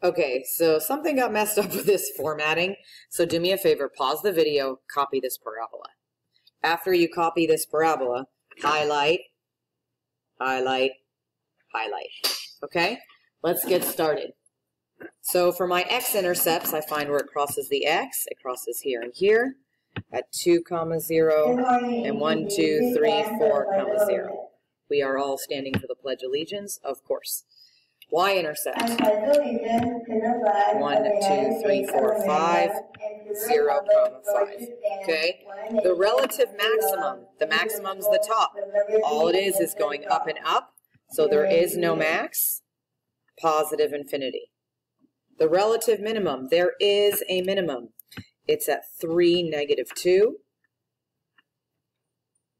Okay, so something got messed up with this formatting. So do me a favor, pause the video, copy this parabola. After you copy this parabola, highlight, highlight, highlight. Okay, let's get started. So for my x-intercepts, I find where it crosses the x. It crosses here and here at 2, 0, and 1, 2, 3, 4, 0. We are all standing for the Pledge of Allegiance, of course. Y-intercept. 1, 2, 3, 4, 5, 0, 5. Okay? The relative maximum, the maximum's the top. All it is going up and up, so there is no max, positive infinity. The relative minimum, there is a minimum. It's at 3, -2.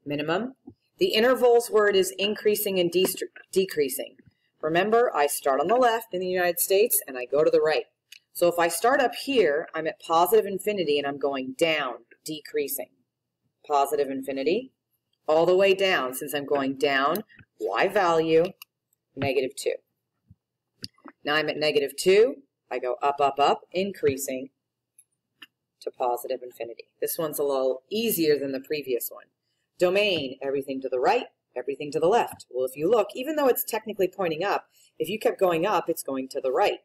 Minimum. The intervals where it is increasing and decreasing. Remember, I start on the left in the United States and I go to the right. So if I start up here, I'm at positive infinity and I'm going down, decreasing. Positive infinity, all the way down. Since I'm going down, y value, -2. Now I'm at -2. I go up, up, up, increasing to positive infinity. This one's a little easier than the previous one. Domain, everything to the right, everything to the left. Well, if you look, even though it's technically pointing up, if you kept going up, it's going to the right.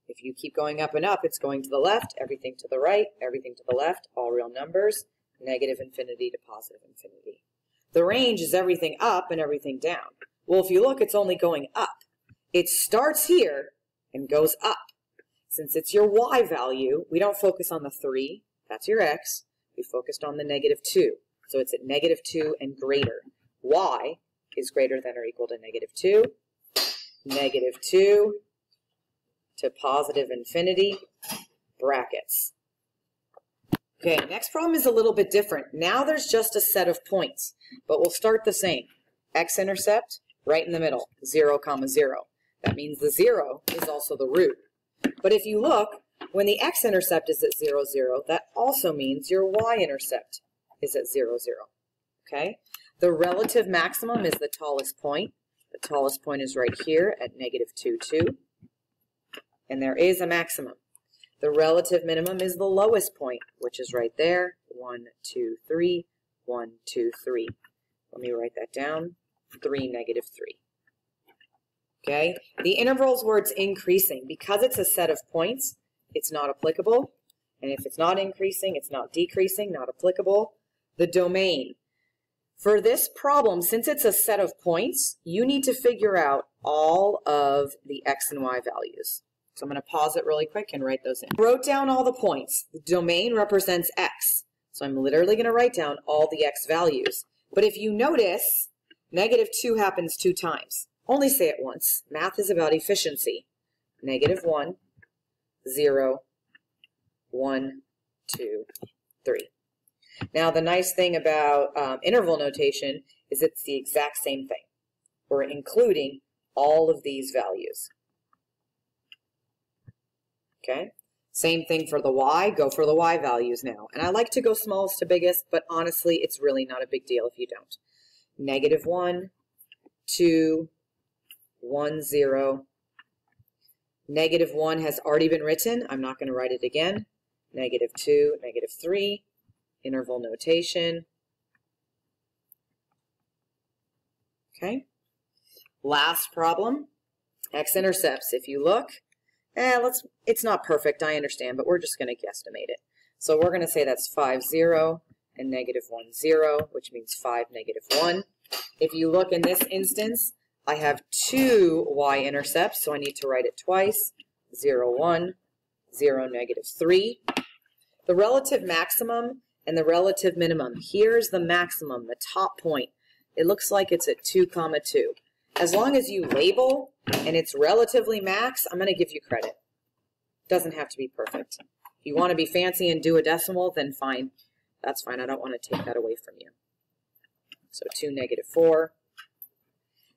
If you keep going up and up, it's going to the left, everything to the right, everything to the left, all real numbers, negative infinity to positive infinity. The range is everything up and everything down. Well, if you look, it's only going up. It starts here and goes up. Since it's your y value, we don't focus on the 3, that's your x, we focused on the -2. So it's at -2 and greater. Y is greater than or equal to -2, -2 to positive infinity, brackets. Okay, next problem is a little bit different. Now there's just a set of points, but we'll start the same. X-intercept, right in the middle, 0, 0. That means the 0 is also the root. But if you look, when the x-intercept is at 0, 0, that also means your y-intercept is at 0, 0. Okay? The relative maximum is the tallest point. The tallest point is right here at -2, 2. And there is a maximum. The relative minimum is the lowest point, which is right there, 1, 2, 3, 1, 2, 3. Let me write that down, 3, -3. Okay? The intervals where it's increasing, because it's a set of points, it's not applicable. And if it's not increasing, it's not decreasing, not applicable. The domain. For this problem, since it's a set of points, you need to figure out all of the x and y values. So I'm going to pause it really quick and write those in. I wrote down all the points. The domain represents x. So I'm literally going to write down all the x values. But if you notice, -2 happens 2 times. Only say it once. Math is about efficiency. -1, 0, 1, 2, 3. Now, the nice thing about interval notation is it's the exact same thing. We're including all of these values. Okay? Same thing for the y. Go for the y values now. And I like to go smallest to biggest, but honestly, it's really not a big deal if you don't. -1, 2, 1, 0. -1 has already been written. I'm not going to write it again. -2, -3. Interval notation. Okay. Last problem. X-intercepts. If you look, it's not perfect, I understand, but we're just going to guesstimate it. So we're going to say that's 5, 0, and -1, 0, which means 5, -1. If you look in this instance, I have 2 y-intercepts, so I need to write it twice. 0, 1, 0, -3. The relative maximum and the relative minimum. Here's the maximum, the top point. It looks like it's at 2, 2. As long as you label and it's relatively max, I'm going to give you credit. Doesn't have to be perfect. If you want to be fancy and do a decimal, then fine. That's fine. I don't want to take that away from you. So 2, -4.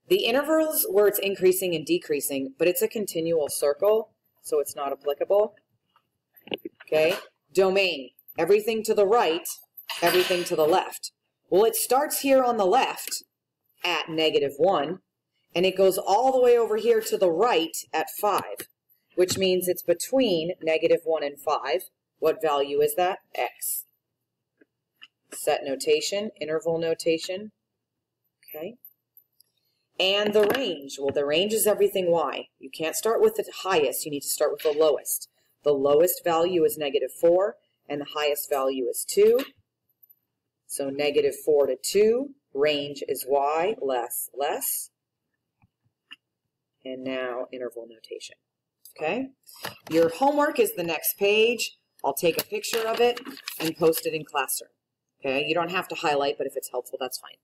The intervals where it's increasing and decreasing, but it's a continual circle, so it's not applicable. Okay? Domain. Everything to the right, everything to the left. Well, it starts here on the left at -1, and it goes all the way over here to the right at 5. which means it's between -1 and 5. What value is that? X. Set notation, interval notation, okay? And the range. Well, the range is everything y. You can't start with the highest. You need to start with the lowest. The lowest value is -4, and the highest value is 2. So -4 to 2. Range is y, less, less. And now interval notation. Okay? Your homework is the next page. I'll take a picture of it and post it in Classroom. Okay? You don't have to highlight, but if it's helpful, that's fine.